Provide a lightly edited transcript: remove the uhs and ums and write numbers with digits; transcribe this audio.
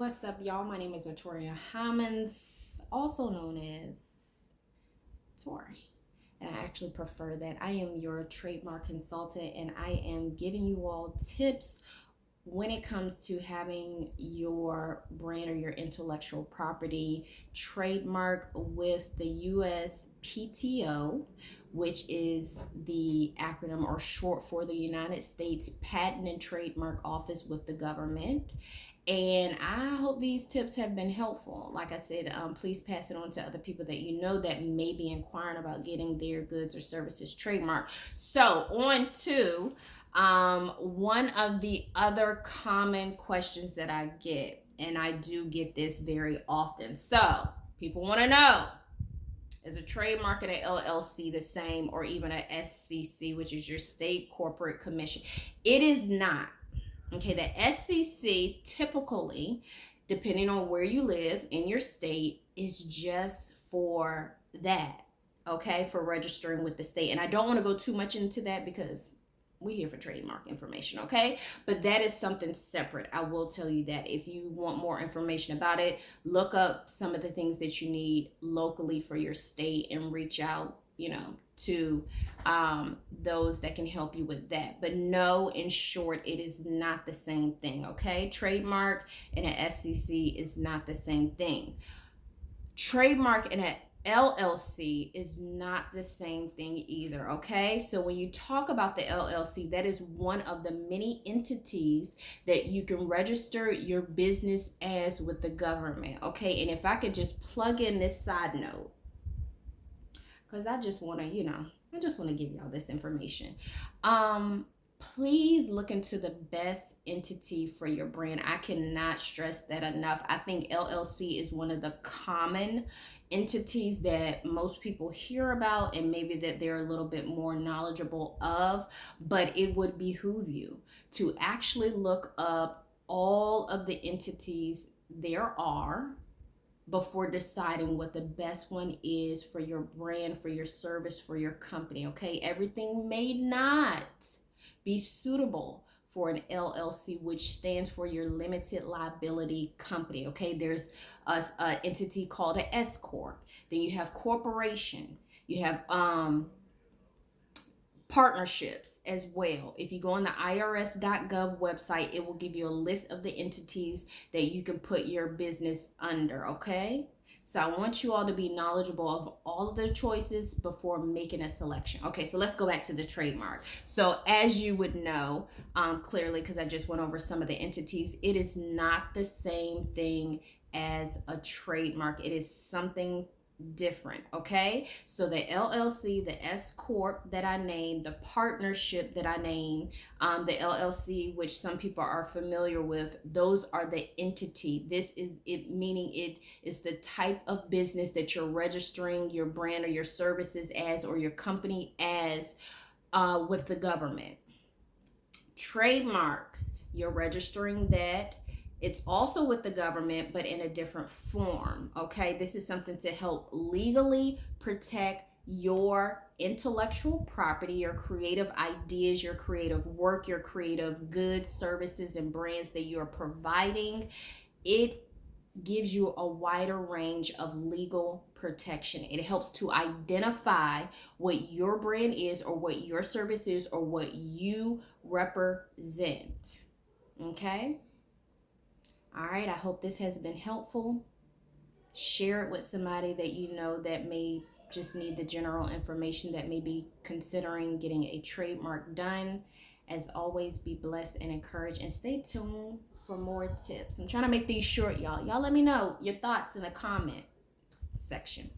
What's up, y'all? My name is Tori, also known as Tori. And I actually prefer that. I am your trademark consultant, and I am giving you all tips when it comes to having your brand or your intellectual property trademark with the USPTO, which is the acronym or short for the United States Patent and Trademark Office with the government. And I hope these tips have been helpful. Like I said, please pass it on to other people that you know that may be inquiring about getting their goods or services trademarked. So on to one of the other common questions that I get, and I do get this very often. So people want to know, is a trademark and an LLC the same, or even a SCC, which is your state corporate commission? It is not. Okay, the SCC typically, depending on where you live in your state, is just for that, okay, for registering with the state. And I don't want to go too much into that because we're here for trademark information, okay? But that is something separate. I will tell you that. If you want more information about it, look up some of the things that you need locally for your state and reach out, to those that can help you with that. But no, in short, it is not the same thing, okay? Trademark and an SCC is not the same thing. Trademark and an LLC is not the same thing either, okay? So when you talk about the LLC, that is one of the many entities that you can register your business as with the government, okay? And if I could just plug in this side note, because I just want to, give y'all this information. Please look into the best entity for your brand. I cannot stress that enough. I think LLC is one of the common entities that most people hear about and maybe that they're a little bit more knowledgeable of, but it would behoove you to actually look up all of the entities there are before deciding what the best one is for your brand, for your service, for your company, okay? Everything may not be suitable for an LLC, which stands for your limited liability company, okay? There's an entity called an S Corp. Then you have corporation. You have partnerships as well. If you go on the irs.gov website, it will give you a list of the entities that you can put your business under, okay? So I want you all to be knowledgeable of all of the choices before making a selection. Okay, so let's go back to the trademark. So as you would know, clearly, because I just went over some of the entities, it is not the same thing as a trademark. It is something different, okay? So the LLC, the S Corp that I named, the partnership that I named, the LLC, which some people are familiar with, those are the entity. This is it, meaning it is the type of business that you're registering your brand or your services as, or your company as, with the government. Trademarks, you're registering that. It's also with the government, but in a different form, okay? This is something to help legally protect your intellectual property, your creative ideas, your creative work, your creative goods, services, and brands that you're providing. It gives you a wider range of legal protection. It helps to identify what your brand is, or what your service is, or what you represent, okay? All right, I hope this has been helpful. Share it with somebody that you know that may just need the general information, that may be considering getting a trademark done. As always, be blessed and encouraged, and stay tuned for more tips. I'm trying to make these short, y'all. Y'all let me know your thoughts in the comment section.